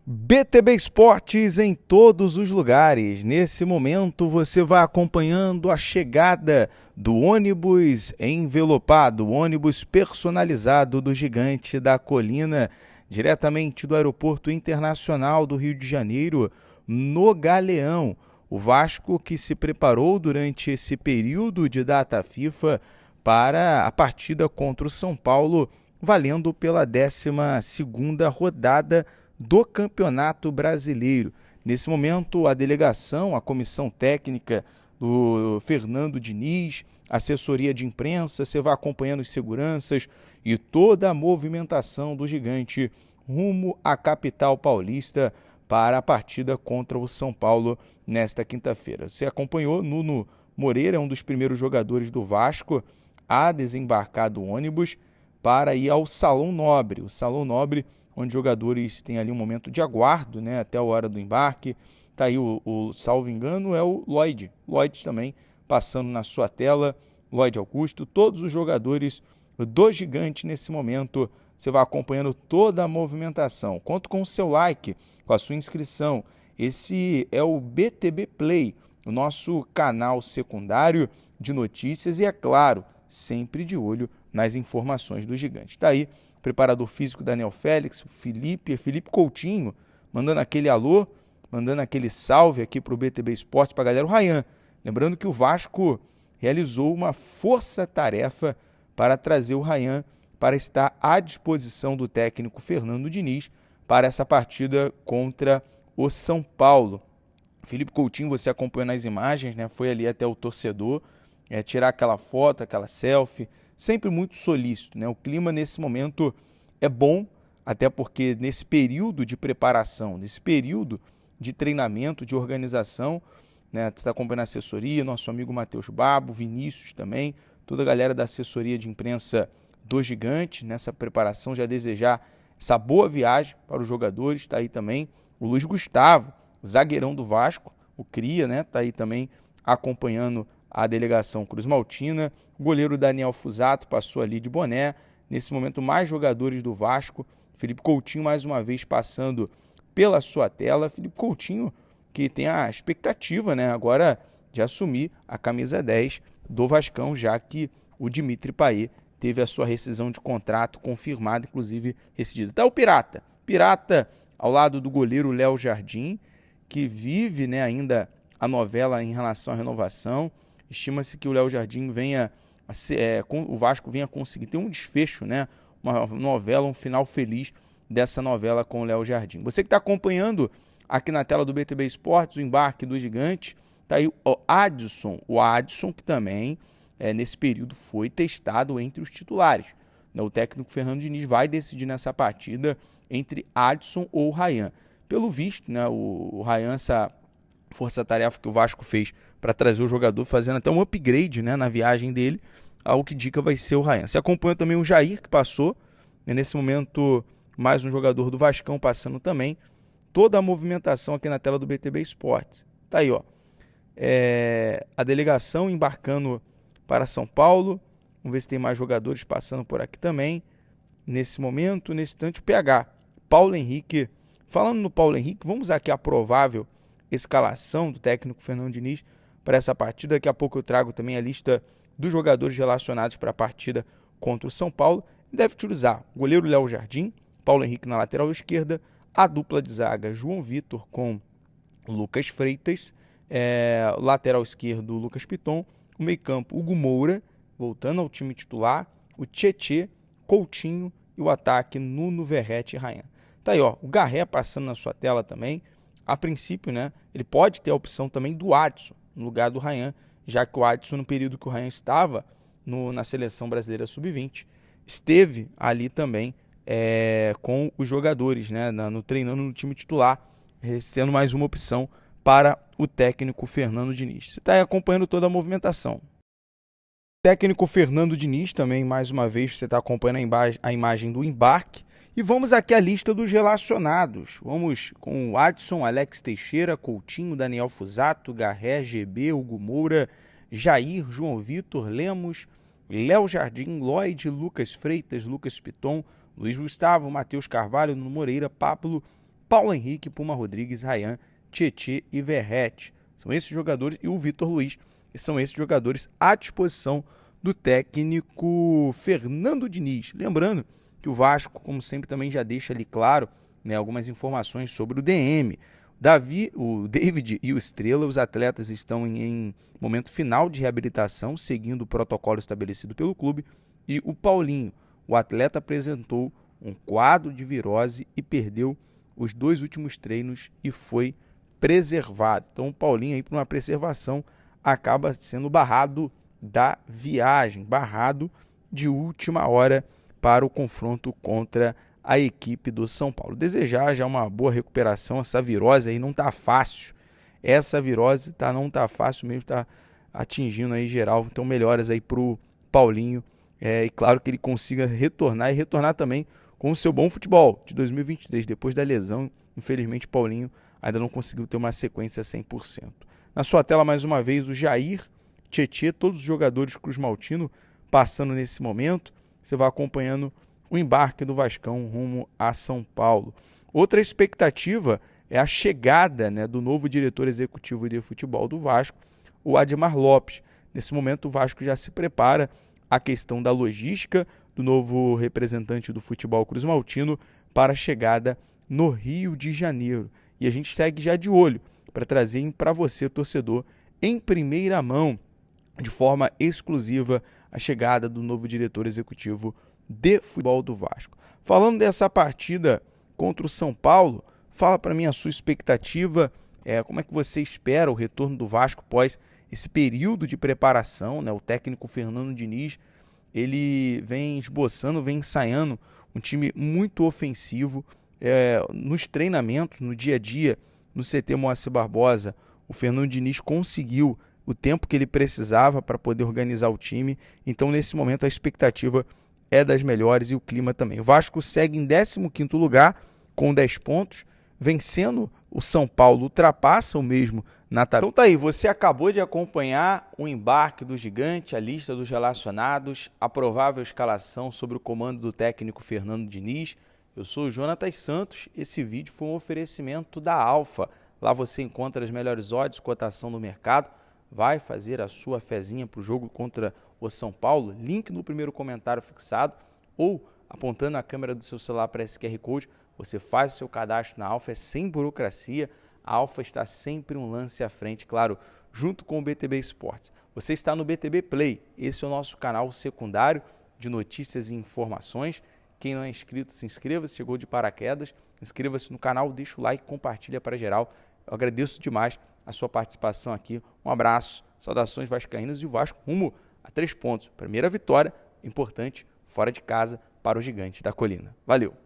BTB Esportes em todos os lugares. Nesse momento você vai acompanhando a chegada do ônibus envelopado, ônibus personalizado do Gigante da Colina, diretamente do Aeroporto Internacional do Rio de Janeiro, no Galeão. O Vasco que se preparou durante esse período de data FIFA para a partida contra o São Paulo, valendo pela 12ª rodada do Campeonato Brasileiro. Nesse momento, a delegação, a comissão técnica do Fernando Diniz, assessoria de imprensa, você vai acompanhando os seguranças e toda a movimentação do Gigante rumo à capital paulista para a partida contra o São Paulo nesta quinta-feira. Você acompanhou, Nuno Moreira, um dos primeiros jogadores do Vasco a desembarcar do ônibus para ir ao Salão Nobre. O Salão Nobre, onde os jogadores têm ali um momento de aguardo, né, até a hora do embarque. Está aí salvo engano, é o Lloyd também passando na sua tela, Lloyd Augusto, todos os jogadores do Gigante nesse momento. Você vai acompanhando toda a movimentação. Conto com o seu like, com a sua inscrição. Esse é o BTB Play, o nosso canal secundário de notícias e, é claro, sempre de olho nas informações do Gigante. Está aí preparador físico Daniel Félix, o Felipe Coutinho, mandando aquele alô, mandando aquele salve aqui para o BTB Esportes, para a galera, o Ryan. Lembrando que o Vasco realizou uma força-tarefa para trazer o Ryan para estar à disposição do técnico Fernando Diniz para essa partida contra o São Paulo. Felipe Coutinho, você acompanhou nas imagens, né? Foi ali até o torcedor, tirar aquela foto, aquela selfie, sempre muito solícito, né? O clima nesse momento é bom, até porque nesse período de preparação, nesse período de treinamento, de organização, né? Você está acompanhando a assessoria, nosso amigo Matheus Babo, Vinícius também, toda a galera da assessoria de imprensa do Gigante, nessa preparação, já desejar essa boa viagem para os jogadores. Está aí também o Luiz Gustavo, zagueirão do Vasco, o Cria, né? Está aí também acompanhando a delegação Cruz Maltina. O goleiro Daniel Fusato passou ali de boné. Nesse momento, mais jogadores do Vasco. Felipe Coutinho, mais uma vez, passando pela sua tela. Felipe Coutinho, que tem a expectativa, né, agora de assumir a camisa 10 do Vascão, já que o Dimitri Payet teve a sua rescisão de contrato confirmada, inclusive rescindida. Tá o Pirata ao lado do goleiro Léo Jardim, que vive, né, ainda a novela em relação à renovação. Estima-se que o Léo Jardim o Vasco venha conseguir ter um desfecho, né? Uma novela, um final feliz dessa novela com o Léo Jardim. Você que está acompanhando aqui na tela do BTB Esportes, o embarque do Gigante, está aí o Adson, que também nesse período foi testado entre os titulares. O técnico Fernando Diniz vai decidir nessa partida entre Adson ou Ryan. Pelo visto, né, o Ryan, essa força-tarefa que o Vasco fez para trazer o jogador, fazendo até um upgrade, né, na viagem dele, algo que dica vai ser o Ryan. Você acompanha também o Jair, que passou, né, nesse momento mais um jogador do Vascão passando também. Toda a movimentação aqui na tela do BTB Esportes. Tá aí, ó. A delegação embarcando para São Paulo. Vamos ver se tem mais jogadores passando por aqui também. Nesse momento, nesse instante, o PH. Paulo Henrique. Falando no Paulo Henrique, vamos aqui a provável escalação do técnico Fernando Diniz para essa partida. Daqui a pouco eu trago também a lista dos jogadores relacionados para a partida contra o São Paulo. Deve utilizar o goleiro Léo Jardim, Paulo Henrique na lateral esquerda, a dupla de zaga João Vitor com Lucas Freitas, lateral esquerdo Lucas Piton, o meio-campo Hugo Moura, voltando ao time titular, o Tietê, Coutinho e o ataque Nuno, Verratti e Ryan. Tá aí, ó, o Garré passando na sua tela também. A princípio, né, ele pode ter a opção também do Adson no lugar do Ryan, já que o Adson, no período que o Ryan estava na Seleção Brasileira Sub-20, esteve ali também com os jogadores, né, treinando no time titular, sendo mais uma opção para o técnico Fernando Diniz. Você está aí acompanhando toda a movimentação. Técnico Fernando Diniz também, mais uma vez, você está acompanhando a imagem do embarque. E vamos aqui à lista dos relacionados. Vamos com o Adson, Alex Teixeira, Coutinho, Daniel Fusato, Garré, GB, Hugo Moura, Jair, João Vitor, Lemos, Léo Jardim, Lloyd, Lucas Freitas, Lucas Piton, Luiz Gustavo, Matheus Carvalho, Nuno Moreira, Pablo, Paulo Henrique, Puma Rodrigues, Ryan, Tietê e Verratti. São esses jogadores, e o Vitor Luiz, e são esses jogadores à disposição do técnico Fernando Diniz. Lembrando que o Vasco, como sempre, também já deixa ali claro, né, algumas informações sobre o DM. O David e o Estrela, os atletas estão em momento final de reabilitação, seguindo o protocolo estabelecido pelo clube. E o Paulinho, o atleta apresentou um quadro de virose e perdeu os 2 últimos treinos e foi preservado. Então o Paulinho, aí, por uma preservação, acaba sendo barrado da viagem, barrado de última hora para o confronto contra a equipe do São Paulo. Desejar já uma boa recuperação. Essa virose aí não tá fácil. Essa virose não tá fácil mesmo, tá atingindo aí geral. Então melhoras aí pro Paulinho. E claro que ele consiga retornar e retornar também com o seu bom futebol de 2023. Depois da lesão, infelizmente, Paulinho ainda não conseguiu ter uma sequência 100%. Na sua tela, mais uma vez, o Jair, Tietê, todos os jogadores Cruz Maltino passando nesse momento. Você vai acompanhando o embarque do Vascão rumo a São Paulo. Outra expectativa é a chegada, né, do novo diretor executivo de futebol do Vasco, o Admar Lopes. Nesse momento, o Vasco já se prepara a questão da logística do novo representante do futebol Cruz Maltino para a chegada no Rio de Janeiro. E a gente segue já de olho para trazer para você, torcedor, em primeira mão, de forma exclusiva, a chegada do novo diretor executivo de futebol do Vasco. Falando dessa partida contra o São Paulo, fala para mim a sua expectativa, como é que você espera o retorno do Vasco após esse período de preparação, né? O técnico Fernando Diniz, ele vem esboçando, vem ensaiando um time muito ofensivo, nos treinamentos, no dia a dia, no CT Moacir Barbosa, o Fernando Diniz conseguiu o tempo que ele precisava para poder organizar o time. Então, nesse momento, a expectativa é das melhores e o clima também. O Vasco segue em 15º lugar com 10 pontos, vencendo o São Paulo, ultrapassa o mesmo na tabela. Então tá aí, você acabou de acompanhar o embarque do gigante, a lista dos relacionados, a provável escalação sobre o comando do técnico Fernando Diniz. Eu sou o Jonatas Santos, esse vídeo foi um oferecimento da Alfa. Lá você encontra as melhores odds, cotação do mercado. Vai fazer a sua fezinha para o jogo contra o São Paulo? Link no primeiro comentário fixado ou apontando a câmera do seu celular para esse QR Code, você faz o seu cadastro na Alfa, é sem burocracia. A Alfa está sempre um lance à frente, claro, junto com o BTB Esportes. Você está no BTB Play, esse é o nosso canal secundário de notícias e informações. Quem não é inscrito, se inscreva, se chegou de paraquedas, inscreva-se no canal, deixa o like, compartilha para geral. Eu agradeço demais a sua participação aqui. Um abraço, saudações vascaínas e o Vasco rumo a 3 pontos. Primeira vitória importante fora de casa para o Gigante da Colina. Valeu!